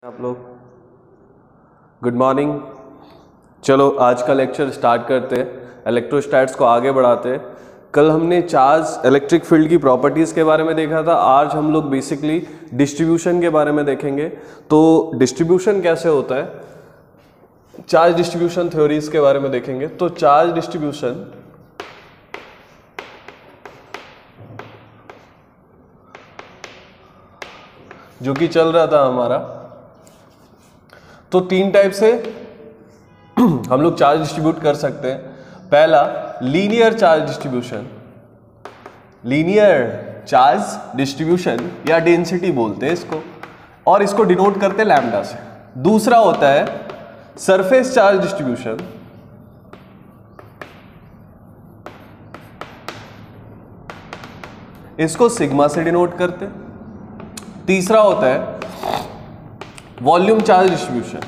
आप लोग good morning. चलो आज का लेक्चर स्टार्ट करते हैं, इलेक्ट्रोस्टैट्स को आगे बढ़ाते हैं। कल हमने चार्ज इलेक्ट्रिक फील्ड की प्रॉपर्टीज़ के बारे में देखा था। आज हम लोग बेसिकली डिस्ट्रीब्यूशन के बारे में देखेंगे। तो डिस्ट्रीब्यूशन कैसे होता है, चार्ज डिस्ट्रीब्यूशन थ्योरीज के बारे में देखेंगे। तो चार्ज डिस्ट्रीब्यूशन जो कि चल रहा था हमारा, तो तीन टाइप से हम लोग चार्ज डिस्ट्रीब्यूट कर सकते हैं। पहला linear charge distribution, linear charge distribution या डेंसिटी बोलते हैं इसको, और इसको डिनोट करते हैं लैम्डा से। दूसरा होता है सरफेस चार्ज डिस्ट्रीब्यूशन, इसको सिग्मा से डिनोट करते हैं। तीसरा होता है वॉल्यूम चार्ज डिस्ट्रीब्यूशन।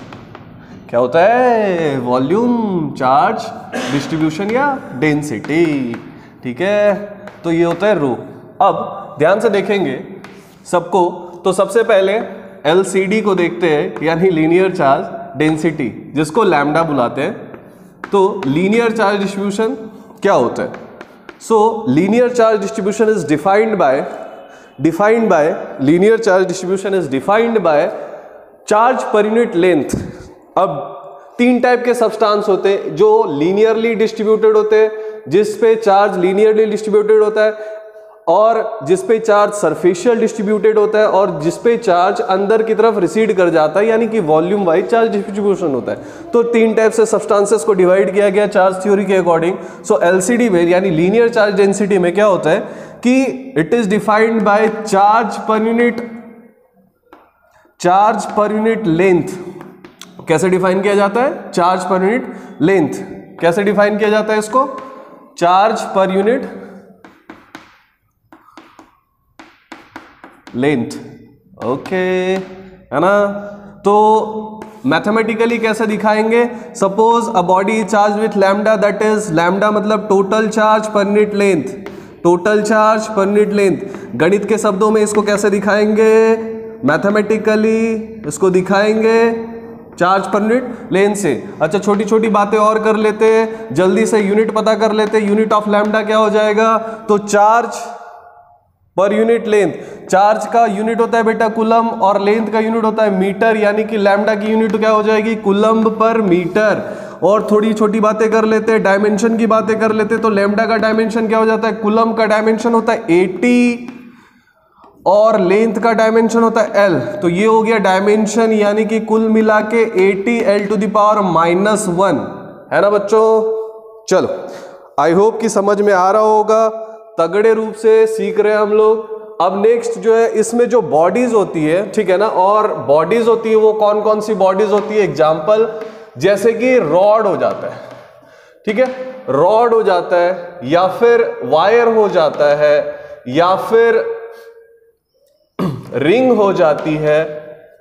क्या होता है? वॉल्यूम चार्ज डिस्ट्रीब्यूशन या डेंसिटी। ठीक है, तो ये होता है रो। अब ध्यान से देखेंगे सबको, तो सबसे पहले LCD को देखते हैं, यानी लीनियर चार्ज डेंसिटी, जिसको लैम्डा बुलाते हैं। तो लीनियर चार्ज डिस्ट्रीब्यूशन क्या होता है? सो linear charge distribution is defined by linear charge distribution is defined by charge per unit length. अब तीन टाइप के सब्सटेंस होते हैं जो लीनियरली डिस्ट्रीब्यूटेड होते हैं, जिस पे चार्ज लीनियरली डिस्ट्रीब्यूटेड होता है, और जिस पे चार्ज सरफेशियल डिस्ट्रीब्यूटेड होता है, और जिस पे चार्ज अंदर की तरफ रिसीड कर जाता है, यानी कि वॉल्यूम वाइज चार्ज डिस्ट्रीब्यूशन होता है। तो तीन टाइप से सब्सटेंसेस को डिवाइड किया गया चार्ज थ्योरी के अकॉर्डिंग। सो LCD में यानी लीनियर चार्ज डेंसिटी में क्या होता है कि it is defined by charge per unit length. कैसे डिफाइन किया जाता है? Charge per unit length. कैसे डिफाइन किया जाता है इसको? Charge per unit length. Okay, है ना? तो मैथमेटिकली कैसे दिखाएंगे? Suppose a body charge with lambda, that is lambda मतलब total charge per unit length, total charge per unit length. गणित के शब्दों में इसको कैसे दिखाएंगे? मैथमेटिकली इसको दिखाएंगे चार्ज पर यूनिट लेंथ से। अच्छा, छोटी छोटी बातें और कर लेते हैं, जल्दी से यूनिट पता कर लेते हैं। यूनिट ऑफ लैम्डा क्या हो जाएगा? तो charge per unit length, charge का यूनिट होता है बेटा कूलम, और लेंथ का यूनिट होता है मीटर, यानी कि लैम्डा की यूनिट क्या हो जाएगी? Coulomb per metre. और थोड़ी छोटी बातें कर लेते हैं, डायमेंशन की बातें कर लेते हैं। तो लैम्डा का डायमेंशन क्या हो जाता है? कूलम का डायमेंशन होता है 80, और लेंथ का डायमेंशन होता है L। तो ये हो गया डायमेंशन, यानी कि कुल मिला के 80 L⁻⁻1, है ना बच्चों? चलो, आई होप कि समझ में आ रहा होगा, तगड़े रूप से सीख रहे हैं हम लोग। अब नेक्स्ट जो है, इसमें जो बॉडीज होती है, ठीक है ना, और बॉडीज होती है वो कौन कौन सी बॉडीज होती है? एग्जाम्पल जैसे कि रॉड हो जाता है, ठीक है, रॉड हो जाता है, या फिर वायर हो जाता है, या फिर रिंग हो जाती है,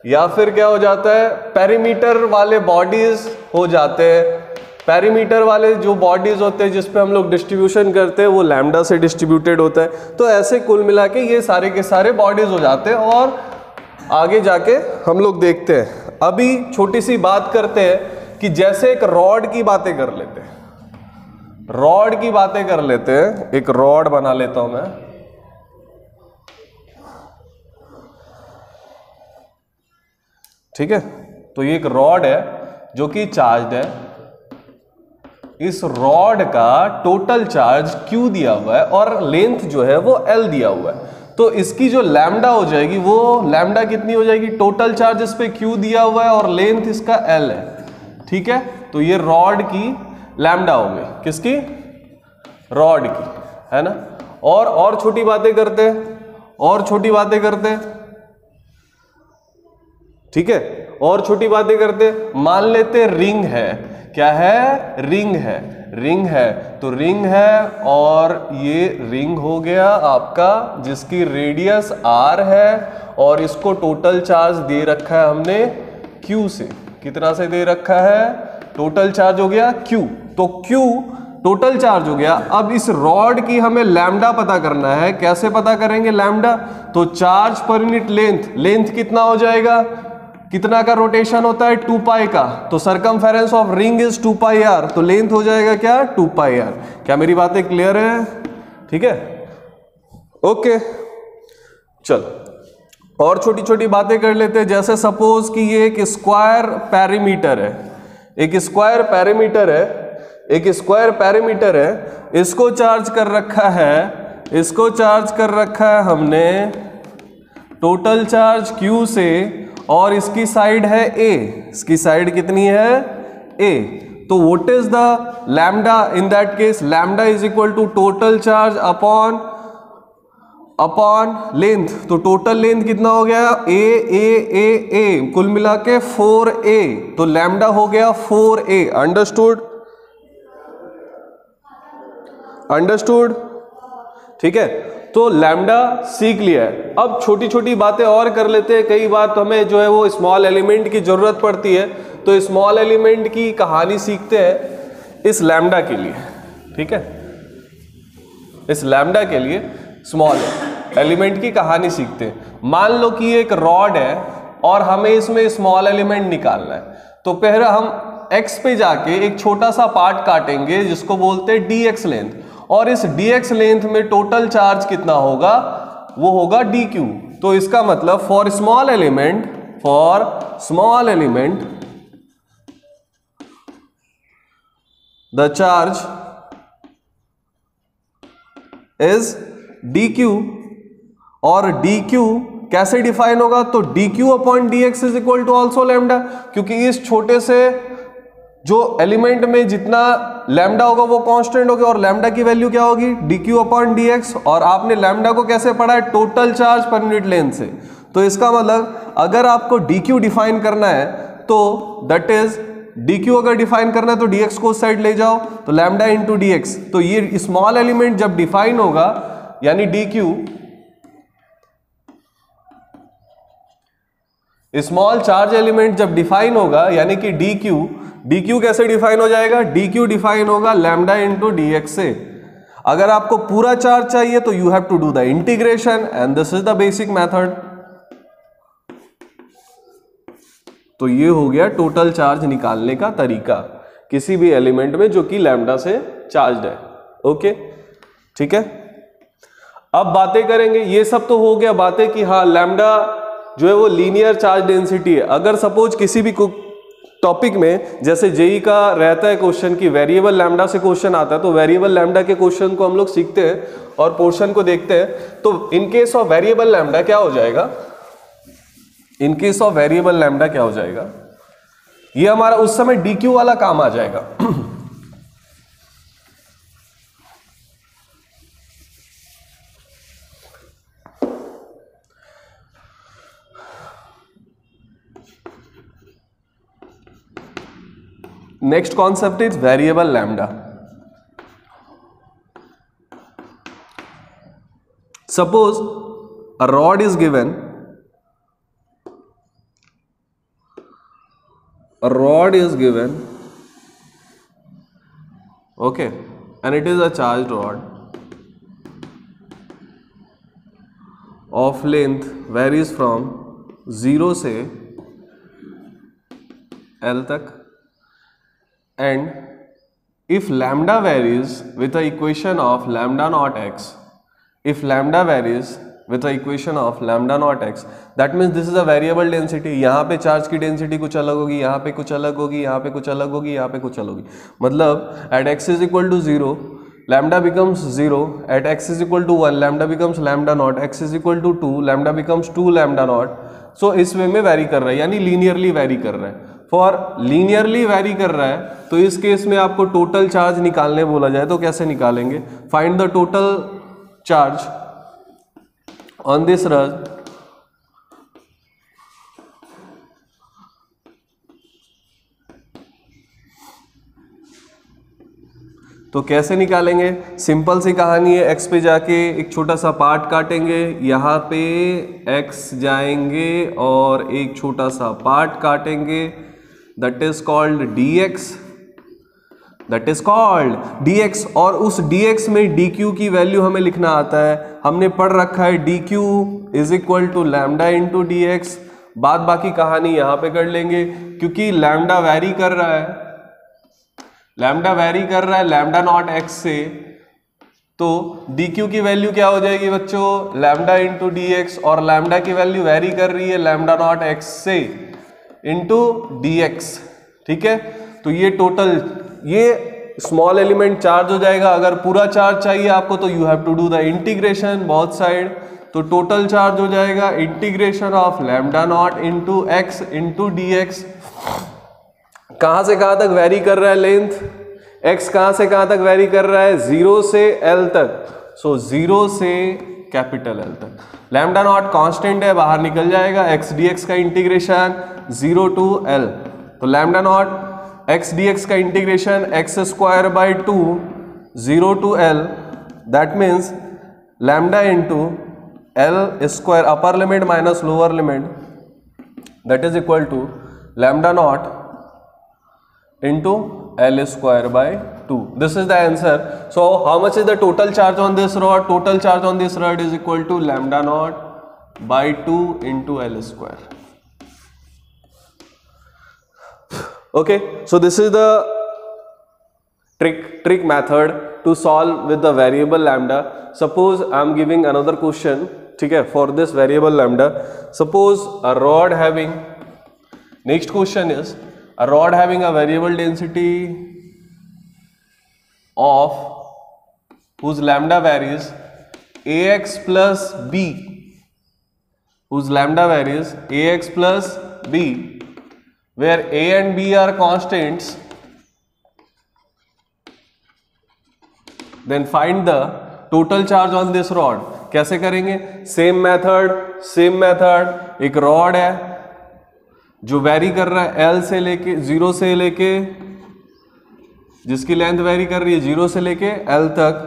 या फिर क्या हो जाता है? पेरीमीटर वाले बॉडीज हो जाते हैं। पेरीमीटर वाले जो बॉडीज होते हैं जिसपे हम लोग डिस्ट्रीब्यूशन करते हैं, वो लैम्डा से डिस्ट्रीब्यूटेड होता है। तो ऐसे कुल मिला के ये सारे के सारे बॉडीज हो जाते हैं, और आगे जाके हम लोग देखते हैं। अभी छोटी सी बात करते हैं कि जैसे एक रॉड की बातें कर लेते हैं, रॉड की बातें कर लेते हैं। एक रॉड बना लेता हूं मैं, ठीक है। तो ये एक रॉड है जो कि चार्ज है। इस रॉड का टोटल चार्ज Q दिया हुआ है, और लेंथ जो है वो L दिया हुआ है। तो इसकी जो लैम्डा हो जाएगी, वो लैम्डा कितनी हो जाएगी? टोटल चार्ज इस पे Q दिया हुआ है, और लेंथ इसका L है, ठीक है। तो ये रॉड की लैम्डा हो गई, किसकी? रॉड की, है ना। और छोटी बातें करते हैं, और छोटी बातें करते हैं, ठीक है, और छोटी बातें करते हैं। मान लेते रिंग है। क्या है? रिंग है, रिंग है। तो रिंग है, और ये रिंग हो गया आपका, जिसकी रेडियस R है, और इसको टोटल चार्ज दे रखा है हमने Q से। कितना से दे रखा है? टोटल चार्ज हो गया Q। तो Q टोटल चार्ज हो गया। अब इस रॉड की हमें लैम्डा पता करना है। कैसे पता करेंगे लैम्डा? तो charge per unit length, length कितना हो जाएगा? कितना का रोटेशन होता है 2 पाई का, तो circumference of ring is 2 pi r, तो लेंथ हो जाएगा क्या 2 पाई आर। क्या मेरी बातें क्लियर है? ठीक है, ओके। चल और छोटी छोटी बातें कर लेते हैं। जैसे सपोज कि ये एक स्क्वायर पैरीमीटर है, एक स्क्वायर पैरीमीटर है, एक स्क्वायर पैरीमीटर है, इसको चार्ज कर रखा है, इसको चार्ज कर रखा है हमने टोटल चार्ज Q से, और इसकी साइड है A, इसकी साइड कितनी है A। तो what is the lambda in that case? Lambda is equal to total charge upon length. तो टोटल लेंथ कितना हो गया A, कुल मिला के 4A, तो लैम्डा हो गया 4A। अंडरस्टूड? ठीक है, तो लैम्डा सीख लिया है। अब छोटी छोटी बातें और कर लेते हैं। कई बार तो हमें जो है वो स्मॉल एलिमेंट की जरूरत पड़ती है, तो स्मॉल एलिमेंट की कहानी सीखते हैं इस लैम्डा के लिए। ठीक है, इस लैम्डा के लिए स्मॉल एलिमेंट की कहानी सीखते हैं। मान लो कि ये एक रॉड है और हमें इसमें स्मॉल एलिमेंट निकालना है, तो पहले हम x पे जाके एक छोटा सा पार्ट काटेंगे जिसको बोलते हैं dx लेंथ, और इस dx लेंथ में टोटल चार्ज कितना होगा? वो होगा dq। तो इसका मतलब for small element the charge is dq, और dq कैसे डिफाइन होगा? तो dq upon dx is equal to also lambda, क्योंकि इस छोटे से जो एलिमेंट में जितना लैम्डा होगा वो कांस्टेंट होगा, और लैम्डा की वैल्यू क्या होगी? dq upon dx। और आपने लैम्डा को कैसे पढ़ा है? Total charge per unit length से। तो इसका मतलब अगर आपको dq डिफाइन करना है तो दैट इज dq अगर डिफाइन करना है तो dx को उस साइड ले जाओ, तो लैम्डा इंटू dx। तो ये स्मॉल एलिमेंट जब डिफाइन होगा यानी dq, स्मॉल चार्ज एलिमेंट जब डिफाइन होगा यानी कि dq कैसे डिफाइन हो जाएगा? dq डिफाइन होगा लैम्डा इंटू dx से। अगर आपको पूरा चार्ज चाहिए तो you have to do the integration, and this is the basic method. तो ये हो गया टोटल चार्ज निकालने का तरीका किसी भी एलिमेंट में जो कि लैम्डा से चार्ज्ड है। ओके, ठीक है। अब बातें करेंगे, ये सब तो हो गया बातें कि हाँ लैम्डा जो है वो लीनियर चार्ज डेंसिटी है। अगर सपोज किसी भी टॉपिक में जैसे जेई का रहता है क्वेश्चन की वेरिएबल लैम्डा से क्वेश्चन आता है, तो वेरिएबल लैम्डा के क्वेश्चन को हम लोग सीखते हैं और पोर्शन को देखते हैं। तो in case of variable lambda क्या हो जाएगा? In case of variable lambda क्या हो जाएगा? ये हमारा उस समय डीक्यू वाला काम आ जाएगा। Next concept is variable lambda. Suppose a rod is given, okay, and it is a charged rod of length varies from 0 से L तक, and if lambda varies with the equation of lambda naught x, if lambda varies with the equation of lambda naught x, that means this is a variable density। यहाँ पे charge की density कुछ अलग होगी, यहाँ पे कुछ अलग होगी, यहाँ पे कुछ अलग होगी, यहाँ पे कुछ अलग होगी। मतलब at x is equal to 0 lambda becomes 0, at x is equal to 1 lambda becomes lambda naught, x is equal to 2 lambda becomes 2 lambda naught। सो इस वे में वैरी कर रहा है, यानी लीनियरली वैरी कर रहा है। फॉर लीनियरली वैरी कर रहा है तो इस केस में आपको टोटल चार्ज निकालने बोला जाए तो कैसे निकालेंगे? Find the total charge on this rod. तो कैसे निकालेंगे? सिंपल सी कहानी है, x पे जाके एक छोटा सा पार्ट काटेंगे, यहाँ पे x जाएंगे और एक छोटा सा पार्ट काटेंगे, that is called dx, that is called dx। और उस dx में dq की वैल्यू हमें लिखना आता है। हमने पढ़ रखा है dq is equal to lambda into dx, बाद बाकी कहानी यहां पे कर लेंगे, क्योंकि लैम्डा वैरी कर रहा है, लैम्डा नॉट एक्स से, तो dq की वैल्यू क्या हो जाएगी बच्चों, लैम्डा इंटू डी एक्स, और लैम्डा की वैल्यू वैरी कर रही है लैम्डा नॉट एक्स से इंटू डी एक्स। ठीक है, तो ये टोटल, ये स्मॉल एलिमेंट चार्ज हो जाएगा। अगर पूरा चार्ज चाहिए आपको तो you have to do the integration both side, तो टोटल चार्ज हो जाएगा integration of lambda naught into x into d x. कहां से कहां तक वैरी कर रहा है लेंथ, x कहां से कहां तक वैरी कर रहा है, 0 से l तक, सो 0 से कैपिटल L तक। लैम्डा नॉट कांस्टेंट है, बाहर निकल जाएगा, x dx का इंटीग्रेशन 0 टू l, तो लैम्डा नॉट x dx का integration x square by 2 0 to l, that means lambda into l square upper limit minus lower limit, that is equal to lambda naught into L square by 2. This is the answer. So how much is the total charge on this rod? Total charge on this rod is equal to lambda naught by 2 into L square. Okay, so this is the trick method to solve with the variable lambda. Suppose I am giving another question, ठीक है, for this variable lambda. Suppose a rod having, next question is a rod having a variable density of whose lambda varies ax plus b, whose lambda varies ax plus b, where a and b are constants, then find the total charge on this rod. कैसे करेंगे, same method, एक rod है जो very कर रहा है L से लेके 0 से लेके, जिसकी लेंथ वेरी कर रही है 0 से लेके L तक,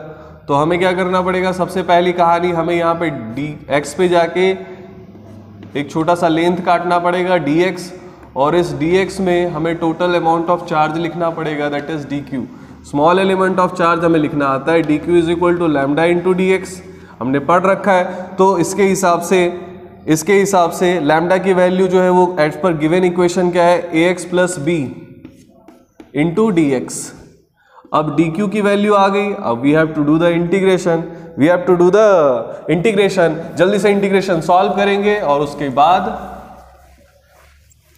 तो हमें क्या करना पड़ेगा, सबसे पहली कहानी हमें यहाँ पे dx पे जाके एक छोटा सा लेंथ काटना पड़ेगा dx, और इस dx में हमें टोटल अमाउंट ऑफ चार्ज लिखना पड़ेगा, that is dq। Small element of charge हमें लिखना आता है, dq is equal to lambda into dx, हमने पढ़ रखा है। तो इसके हिसाब से लैम्डा की वैल्यू जो है वो एज पर गिवन इक्वेशन क्या है, ax plus b into d x. अब dq की वैल्यू आ गई, अब we have to do the integration, जल्दी से इंटीग्रेशन सॉल्व करेंगे और उसके बाद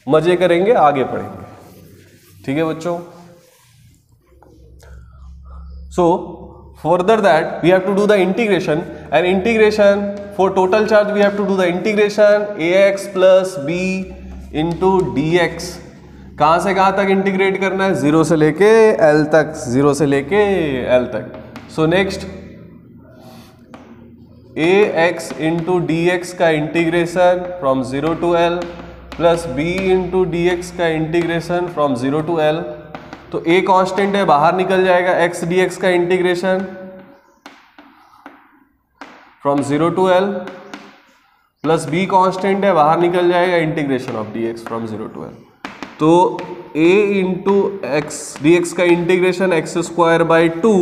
मजे करेंगे, आगे पढ़ेंगे। ठीक है बच्चों, सो further that we have to do the integration, and integration for total charge we have to do the integration ax plus b into dx। कहां से कहां तक इंटीग्रेट करना है, 0 से लेके L तक, 0 से लेके L तक। So next ax into dx का integration from 0 to L plus b into dx का इंटीग्रेशन फ्रॉम 0 टू L, तो a कांस्टेंट है, बाहर निकल जाएगा, x dx का integration from 0 to L plus b constant है, बाहर निकल जाएगा, integration of dx from 0 to L, तो a इंटू एक्स dx का integration x square by 2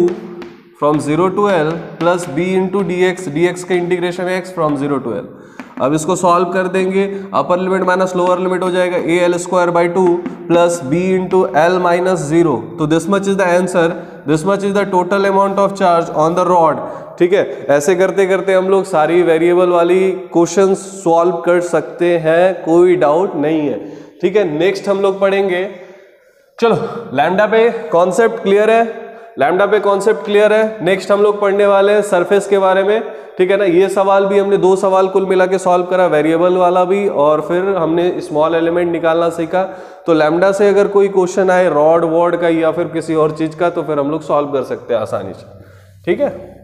from 0 to L plus b into dx का integration x from 0 to L। अब इसको solve कर देंगे, upper limit minus lower limit हो जाएगा, a l square by 2 plus b into l minus 0, तो this much is the answer, this much is the total amount of charge on the rod. ठीक है, ऐसे करते करते हम लोग सारी वेरिएबल वाली क्वेश्चन सॉल्व कर सकते हैं, कोई डाउट नहीं है। ठीक है, नेक्स्ट हम लोग पढ़ेंगे, चलो लैम्डा पे कॉन्सेप्ट क्लियर है, नेक्स्ट हम लोग पढ़ने वाले हैं सरफेस के बारे में। ठीक है ना, ये सवाल भी हमने 2 सवाल कुल मिला के सॉल्व करा, वेरिएबल वाला भी, और फिर हमने स्मॉल एलिमेंट निकालना सीखा। तो लैम्डा से अगर कोई क्वेश्चन आए रॉड वॉर्ड का या फिर किसी और चीज का, तो फिर हम लोग सॉल्व कर सकते हैं आसानी से। ठीक है,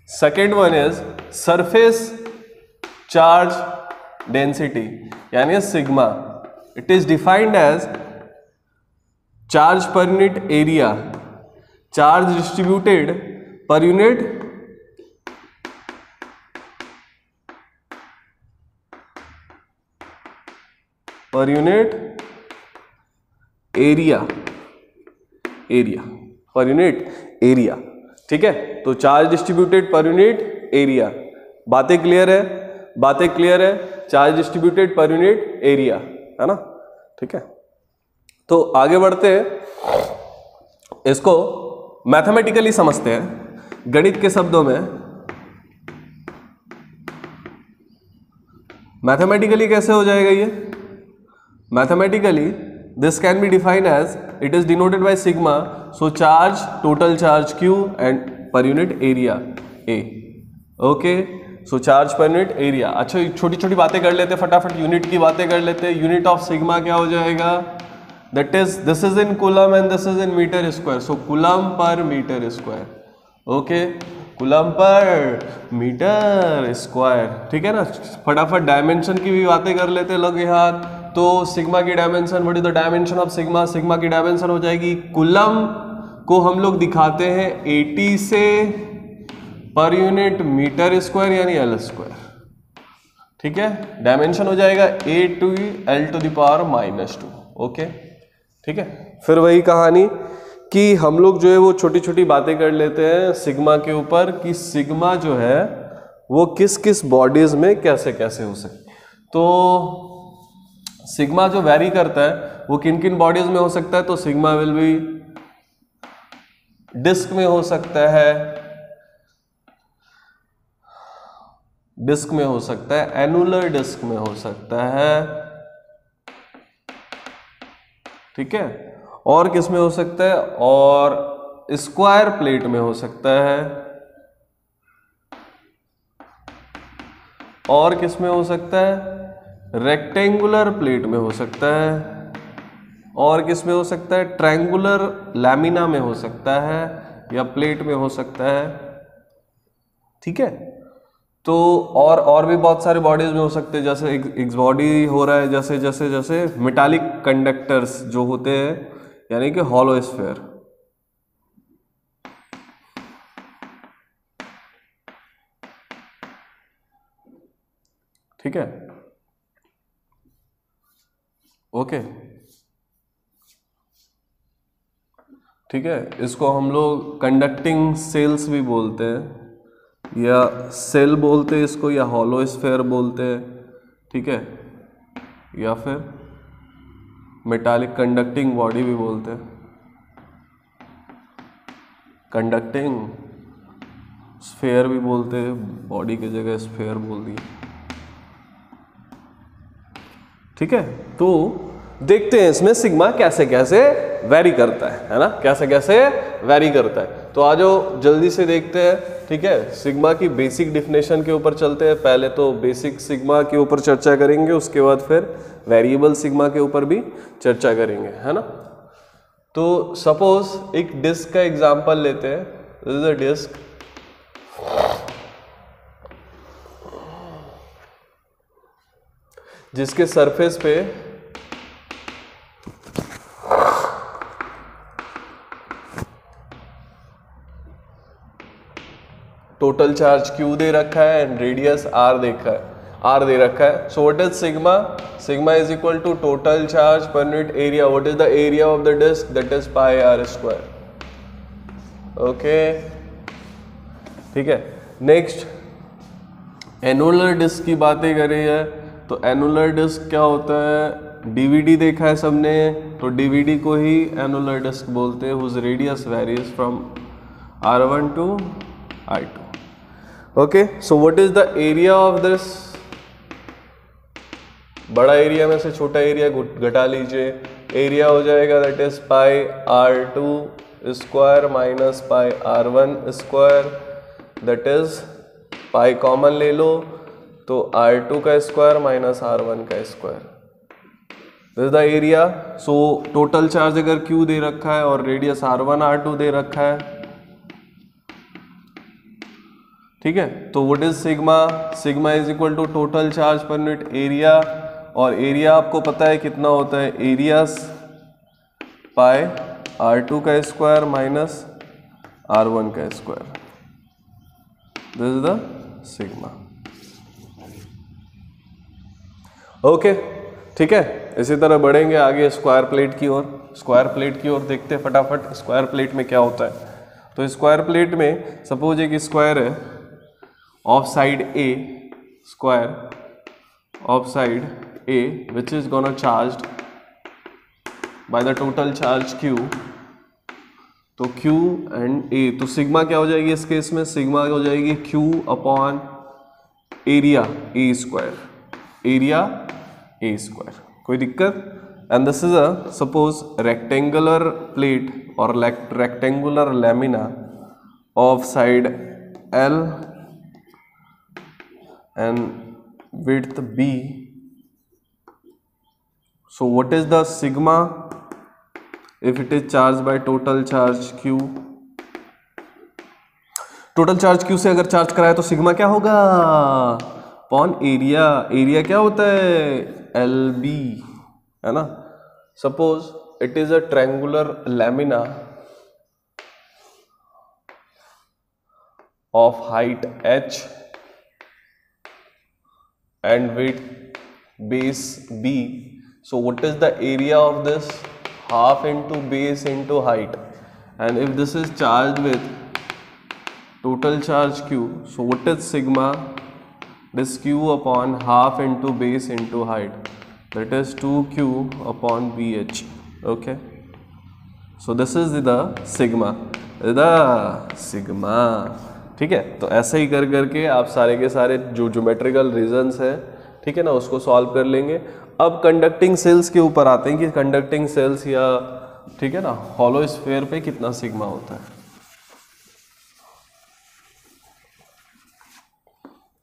second one is surface charge density यानी sigma. It is defined as charge per unit area, charge distributed per unit area, area per unit area. ठीक है, तो charge distributed per unit area. बातें क्लियर है? बातें क्लियर है? Charge distributed per unit area, है ना? ठीक है, तो आगे बढ़ते हैं, इसको मैथमेटिकली समझते हैं। गणित के शब्दों में मैथमेटिकली कैसे हो जाएगा ये? Mathematically this can be defined as, it is denoted by sigma, so charge, total charge Q and per unit area A. Okay, so charge per unit area। अच्छा, छोटी छोटी बातें कर लेते हैं, फटाफट यूनिट की बातें कर लेते हैं। यूनिट ऑफ सिग्मा क्या हो जाएगा? That is, this is in coulomb and this is in metre square, so coulomb per metre square. Okay, coulomb per metre square. ठीक है ना, फटाफट डायमेंशन की भी बातें कर लेते हैं लोग यहाँ। तो सिग्मा की dimension, what is the dimension of sigma? Sigma की डायमेंशन हो जाएगी, कूलम को हम लोग दिखाते हैं 80 से पर यूनिट मीटर स्क्वायर यानी एल स्क्वायर। ठीक है, डायमेंशन हो जाएगा a to l to the power -2। Okay, ठीक है, फिर वही कहानी कि हम लोग जो है वो छोटी छोटी बातें कर लेते हैं सिग्मा के ऊपर, कि सिग्मा जो है वो किस किस बॉडीज में कैसे कैसे हो सकती है। तो सिग्मा जो वैरी करता है वो किन किन बॉडीज में हो सकता है? तो सिग्मा विल बी डिस्क में हो सकता है, डिस्क में हो सकता है, एनुलर डिस्क में हो सकता है। ठीक है, और किस में हो सकता है? और स्क्वायर प्लेट में हो सकता है, और किस में हो सकता है? रेक्टेंगुलर प्लेट में हो सकता है, और किस में हो सकता है? ट्रायंगुलर लैमिना में हो सकता है, या प्लेट में हो सकता है। ठीक है, तो और भी बहुत सारे बॉडीज में हो सकते हैं, जैसे एक बॉडी हो रहा है, जैसे जैसे जैसे मेटालिक कंडक्टर्स जो होते हैं, यानी कि हॉलो स्फीयर। ठीक है, ओके, ठीक है, इसको हम लोग कंडक्टिंग सेल्स भी बोलते हैं, या सेल बोलते हैं इसको, या हॉलो स्फीयर बोलते हैं। ठीक है, या फिर मेटालिक कंडक्टिंग बॉडी भी बोलते हैं, कंडक्टिंग स्फीयर भी बोलते हैं, बॉडी की जगह स्फीयर बोल दिए। ठीक है, तो देखते हैं इसमें सिग्मा कैसे कैसे वैरी करता है ना, कैसे कैसे वैरी करता है। तो आ जाओ जल्दी से देखते हैं। ठीक है, सिग्मा की बेसिक डिफिनेशन के ऊपर चलते हैं। पहले तो बेसिक सिग्मा के ऊपर चर्चा करेंगे, उसके बाद फिर वेरिएबल सिग्मा के ऊपर भी चर्चा करेंगे, है ना। तो सपोज एक डिस्क का एग्जांपल लेते हैं। दिस इज अ डिस्क, जिसके सरफेस पे टोटल चार्ज Q दे रखा है एंड रेडियस R दे रखा है। So what is sigma? Sigma is equal to total charge per unit area. What is the area of the disc? That is pi R square. Okay, ठीक है। Next, annular disc की बातें करें है तो एनुलर डिस्क क्या होता है? डीवीडी देखा है सबने, तो डीवीडी को ही एनुलर डिस्क बोलते हैं, whose radius varies from R1 to I2। Okay, so what is the area of this? बड़ा एरिया में से छोटा एरिया घटा लीजिए, एरिया हो जाएगा that is pi R2 square minus pi R1 square, that is pi common ले लो तो R2 का स्क्वायर माइनस R1 का square, this is the area. So total charge अगर Q दे रखा है और रेडियस R1 R2 दे रखा है, ठीक है, तो what is sigma? Sigma is equal to total charge per unit area, और एरिया आपको पता है कितना होता है? एरियास पाई R2 का स्क्वायर माइनस R1 का square, this is the sigma. Okay, ठीक है। इसी तरह बढ़ेंगे आगे स्क्वायर प्लेट की ओर। स्क्वायर प्लेट की ओर देखते हैं फटाफट स्क्वायर प्लेट में क्या होता है। तो स्क्वायर प्लेट में सपोज एक स्क्वायर है of side A, square of side A which is gonna charged by the total charge Q। तो Q एंड A, तो सिग्मा क्या हो जाएगी इस केस में, सिग्मा हो जाएगी Q upon area A square, area A square. कोई दिक्कत? And this is a suppose rectangular plate और rectangular lamina of side L and width B. So what is the sigma if it is charged by total charge Q? Total charge Q से अगर charge कराए तो sigma क्या होगा upon area. Area क्या होता है LB, है ना। Suppose it is a triangular lamina of height H and width base B. So what is the area of this? Half into base into height. And if this is charged with total charge Q, so what is sigma? This Q upon half into base into height. That is 2Q upon BH. Okay. So this is the sigma. ठीक है। तो ऐसे ही कर करके आप सारे के सारे जो ज्योमेट्रिकल रीजंस है, ठीक है ना, उसको सॉल्व कर लेंगे। अब कंडक्टिंग सेल्स के ऊपर आते हैं कि कंडक्टिंग सेल्स या ठीक है ना हॉलो स्फीयर पे कितना सिग्मा होता है।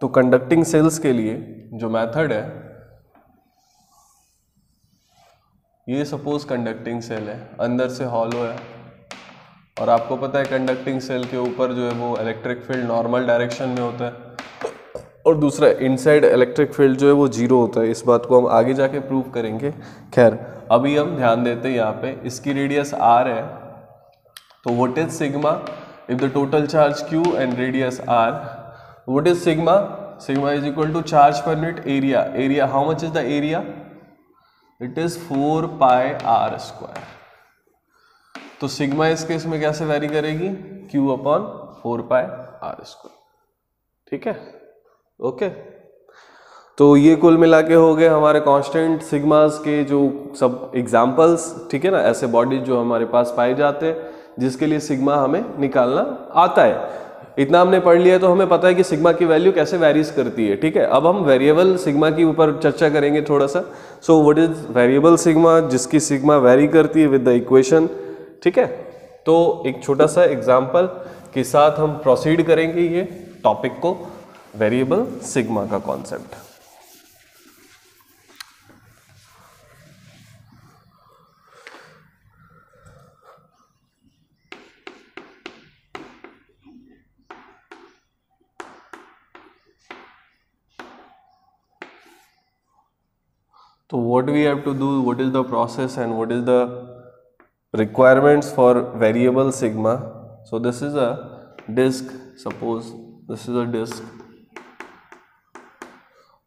तो कंडक्टिंग सेल्स के लिए जो मेथड है, ये सपोज कंडक्टिंग सेल है, अंदर से हॉलो है और आपको पता है कंडक्टिंग सेल के ऊपर जो है वो इलेक्ट्रिक फील्ड नॉर्मल डायरेक्शन में होता है और दूसरा इनसाइड इलेक्ट्रिक फील्ड जो है वो जीरो होता है। इस बात को हम आगे जाके प्रूव करेंगे। खैर अभी हम ध्यान देते हैं यहाँ पे, इसकी रेडियस r है, तो what is sigma if the total charge Q and radius r, what is sigma? Sigma is equal to charge per unit area. Area how much is the area? It is 4 pi r square. तो sigma इस case में कैसे vary करेगी? Q upon 4 pi r square. ठीक है, okay. तो ये कुल मिला के हो गए हमारे कांस्टेंट सिग्मास के जो सब एग्जांपल्स, ठीक है ना, ऐसे बॉडीज जो हमारे पास पाए जाते हैं जिसके लिए सिग्मा हमें निकालना आता है। इतना हमने पढ़ लिया तो हमें पता है कि सिग्मा की वैल्यू कैसे वैरीज करती है। ठीक है, अब हम वेरिएबल सिग्मा के ऊपर चर्चा करेंगे थोड़ा सा। सो व्हाट इज वेरिएबल सिग्मा, जिसकी सिग्मा वैरी करती है विद द इक्वेशन। ठीक है, तो एक छोटा सा एग्जांपल के साथ हम प्रोसीड करेंगे ये टॉपिक को, वेरिएबल सिग्मा का concept. So what we have to do, what is the process and what is the requirements for variable sigma. So this is a disk, suppose this is a disk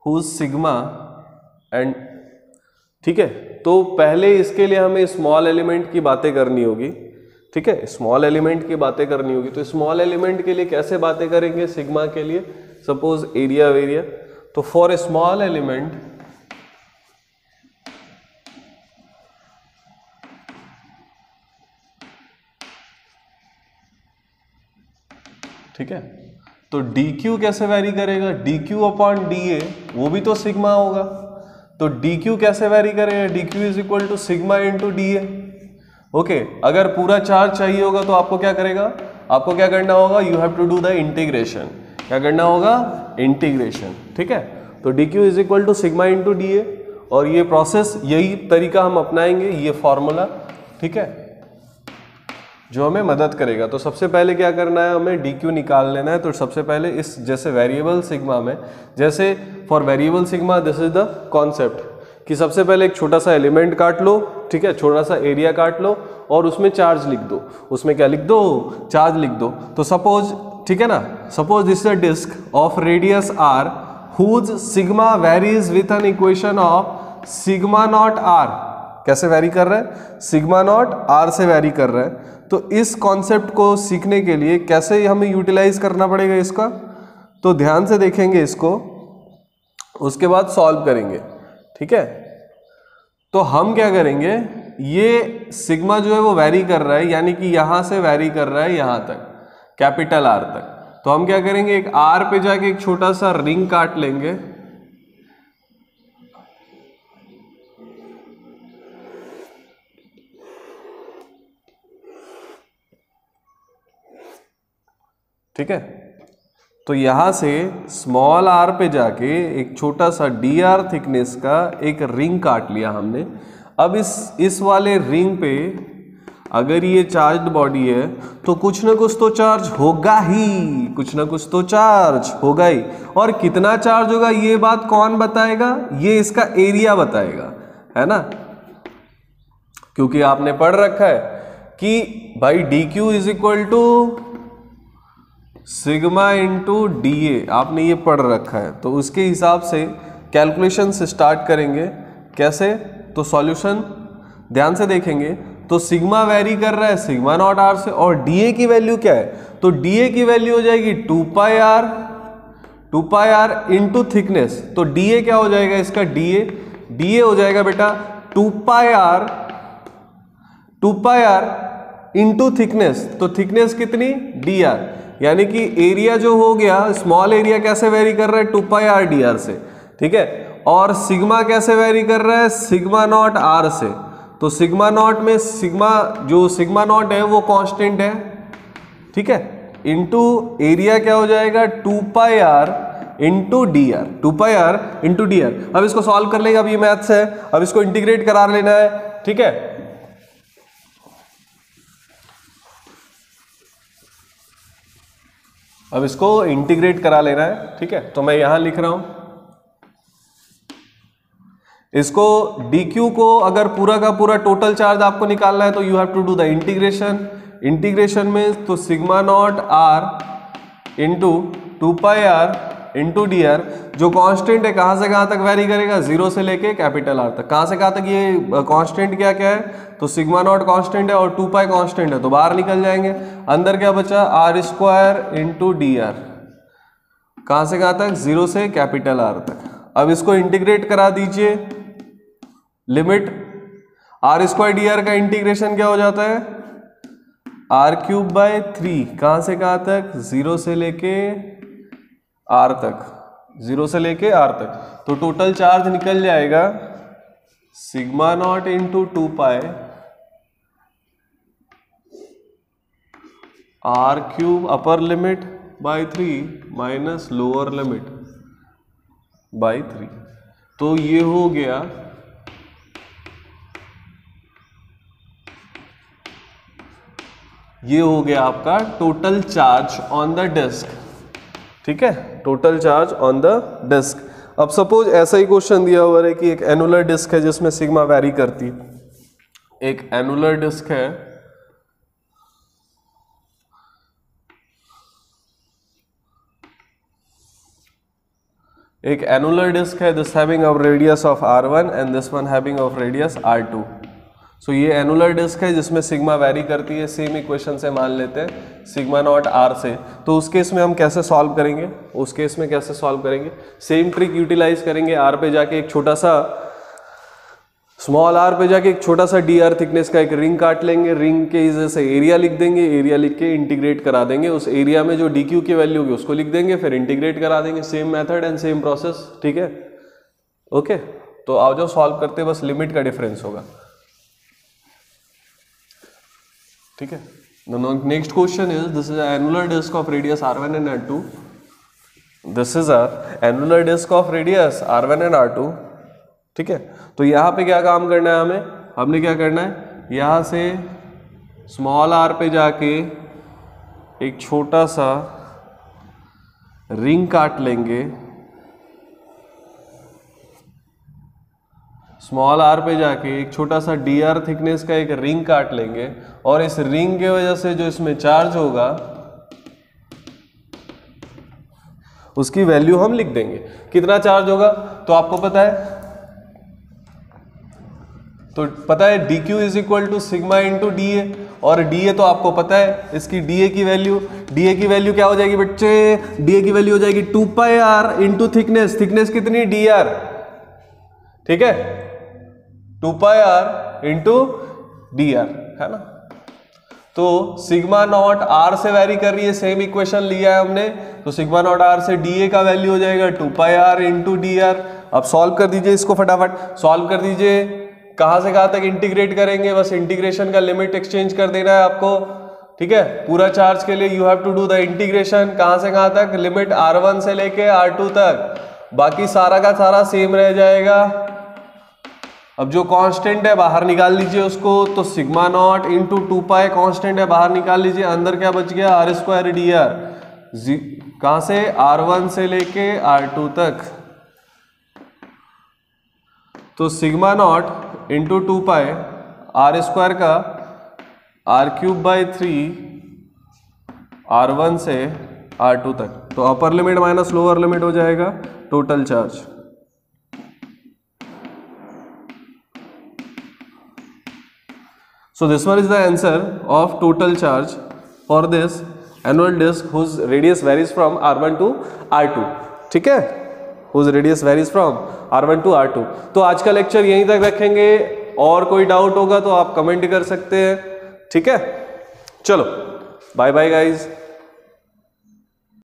whose sigma and ठीक है, तो पहले इसके लिए हमें small element की बातें करनी होगी। ठीक है, स्मॉल एलिमेंट की बातें करनी होगी। तो स्मॉल एलिमेंट के लिए कैसे बातें करेंगे सिग्मा के लिए? सपोज एरिया वेरिया, तो फॉर स्मॉल एलिमेंट ठीक है, तो dq कैसे वैरी करेगा? dq अपॉन dA, वो भी तो सिग्मा होगा। तो dq कैसे वैरी करेगा? dq is equal to sigma into dA। Okay, अगर पूरा चार्ज चाहिए होगा तो आपको क्या करेगा? आपको क्या करना होगा? You have to do the integration. क्या करना होगा? इंटीग्रेशन। ठीक है, तो dq is equal to sigma into dA, और ये प्रोसेस, यही तरीका हम अपनाएंगे, ये फॉर्मूला, ठीक है, जो हमें मदद करेगा। तो सबसे पहले क्या करना है, हमें dq निकाल लेना है। तो सबसे पहले इस जैसे वेरिएबल सिग्मा में, जैसे for variable sigma this is the concept कि सबसे पहले एक छोटा सा एलिमेंट काट लो, ठीक है, छोटा सा एरिया काट लो और उसमें चार्ज लिख दो। उसमें क्या लिख दो? चार्ज लिख दो। तो सपोज, ठीक है ना, suppose this is a disc of radius r whose sigma varies with an equation of sigma naught r कैसे वैरी कर रहा है, सिग्मा नॉट आर से वैरी कर रहा है। तो इस कॉन्सेप्ट को सीखने के लिए कैसे हमें यूटिलाइज करना पड़ेगा इसका, तो ध्यान से देखेंगे इसको, उसके बाद सॉल्व करेंगे। ठीक है, तो हम क्या करेंगे, ये सिग्मा जो है वो वैरी कर रहा है, यानी कि यहां से वैरी कर रहा है यहां तक, कैपिटल आर तक। तो हम क्या करेंगे, एक आर पे जाके एक छोटा सा रिंग काट लेंगे। ठीक है, तो यहां से स्मॉल आर पे जाके एक छोटा सा डी आर थिकनेस का एक रिंग काट लिया हमने। अब इस वाले रिंग पे अगर ये चार्ज्ड बॉडी है तो कुछ ना कुछ तो चार्ज होगा ही, कुछ ना कुछ तो चार्ज होगा ही। और कितना चार्ज होगा ये बात कौन बताएगा, ये इसका एरिया बताएगा, है ना। क्योंकि आपने पढ़ रखा है कि भाई d q is equal to sigma into d a, आपने ये पढ़ रखा है। तो उसके हिसाब से कैलकुलेशन से स्टार्ट करेंगे। कैसे, तो सॉल्यूशन ध्यान से देखेंगे। तो सिग्मा वेरी कर रहा है सिग्मा नॉट आर से, और डी ए की वैल्यू क्या है, तो डी ए की वैल्यू हो जाएगी 2 पाई आर इंटू थिकनेस। तो डी ए क्या हो जाएगा इसका, डी ए हो जाएगा बेटा 2 पाई आर इंटू थिकनेस। तो थिकनेस कितनी, डी आर, यानी कि एरिया जो हो गया, स्मॉल एरिया कैसे वेरी कर रहा है 2 पाई आर डी आर से। ठीक है, और सिग्मा कैसे वेरी कर रहा है, सिग्मा नॉट आर से। तो सिग्मा नॉट में सिग्मा नॉट है वो कांस्टेंट है। ठीक है, इंटू एरिया क्या हो जाएगा 2 pi r into d r, 2 pi r into d r. अब इसको सॉल्व कर लेंगे, अब ये मैथ्स है, अब इसको इंटीग्रेट करा लेना है। ठीक है, अब इसको इंटीग्रेट करा लेना है। ठीक है, तो मैं यहां लिख रहा हूं इसको, dq को अगर पूरा का पूरा टोटल चार्ज आपको निकालना है तो you have to do the integration में। तो sigma naught r into 2 pi r into d r, जो कांस्टेंट है कहां से कहां तक वेरी करेगा, 0 से लेके कैपिटल आर तक। कहां से कहां तक, ये कांस्टेंट क्या क्या है, तो सिग्मा नॉट कांस्टेंट है और 2 पाई कांस्टेंट है, तो बाहर निकल जाएंगे। अंदर क्या बचा, r square into d r, कहां से कहां तक, 0 से कैपिटल आर तक। अब इसको इंटीग्रेट करा दीजिए, limit r square d r का इंटीग्रेशन क्या हो जाता है, आर क्यूब बाय 3, कहां से कहां तक, 0 से लेके आर तक, 0 से लेके आर तक। तो टोटल चार्ज निकल जाएगा sigma naught into 2 pi r cube upper limit by 3 minus lower limit by 3। तो ये हो गया आपका total charge on the disc. ठीक है, total charge on the disc. अब सपोज ऐसा ही क्वेश्चन दिया हुआ है कि एक एनुलर डिस्क है जिसमें सिग्मा वैरी करती, एक एनुलर डिस्क है, this having of radius of r1 and this one having of radius r2। सो ये एनुलर डिस्क है जिसमें सिग्मा वैरी करती है, सेम इक्वेशन से मान लेते हैं सिग्मा नॉट आर से। तो उस केस में हम कैसे सॉल्व करेंगे, सेम ट्रिक यूटिलाइज करेंगे। आर पे जाके एक छोटा सा, स्मॉल आर पे जाके एक छोटा सा डी आर थिकनेस का एक रिंग काट लेंगे, रिंग के वजह से एरिया लिख देंगे, एरिया लिख के इंटीग्रेट करा देंगे, उस एरिया में जो डी क्यू की वैल्यू होगी उसको लिख देंगे, फिर इंटीग्रेट करा देंगे। Same method and same process. ठीक है, ओके, तो आओ जो सॉल्व करते, बस लिमिट का डिफरेंस होगा। ठीक है, next question is, this is annular disc of radius r1 and r2, this is annular disc of radius r1 and r2। ठीक है, तो यहाँ पे क्या काम करना है हमने क्या करना है, यहाँ से स्मॉल आर पे जाके एक छोटा सा रिंग काट लेंगे, स्मॉल आर पे जाके एक छोटा सा डी आर थिकनेस का एक रिंग काट लेंगे, और इस रिंग के वजह से जो इसमें चार्ज होगा उसकी वैल्यू हम लिख देंगे। कितना चार्ज होगा, तो आपको पता है तो पता है d q is equal to sigma into d a, और डी ए तो आपको पता है इसकी डी ए की वैल्यू क्या हो जाएगी बच्चे, डी ए की वैल्यू हो जाएगी 2 pi r into thickness, thickness कितनी डी आर, ठीक है 2 pi r into d are, है ना। तो सिग्मा नॉट आर से वैरी कर रही है, सेम इक्वेशन लिया है हमने, तो सिग्मा नॉट आर से डी ए का वैल्यू हो जाएगा 2 pi r into d r. अब सॉल्व कर दीजिए इसको, फटाफट सॉल्व कर दीजिए। कहां से कहां तक इंटीग्रेट करेंगे, बस इंटीग्रेशन का लिमिट एक्सचेंज कर देना है आपको, ठीक है। पूरा चार्ज के लिए you have to do the integration, कहां से कहां तक, लिमिट R1 से लेके R2 तक, बाकी सारा का सारा सेम रह जाएगा। अब जो कांस्टेंट है बाहर निकाल लीजिए उसको, तो सिग्मा नॉट इंटू 2 पाई कांस्टेंट है बाहर निकाल लीजिए, अंदर क्या बच गया आर स्क्वायर डी आर, कहां से R1 से लेके R2 तक, तो sigma naught into 2 pi r square का आर क्यूब बाई 3 R1 से R2 तक, तो upper limit minus lower limit हो जाएगा total charge. So this one is the answer of total charge for this annual disk whose radius varies from R1 to R2, ठीक है, whose radius varies from R1 to R2। तो आज का lecture यहीं तक रखेंगे, और कोई डाउट होगा तो आप कमेंट कर सकते हैं, ठीक है। चलो बाय बाय गाइज।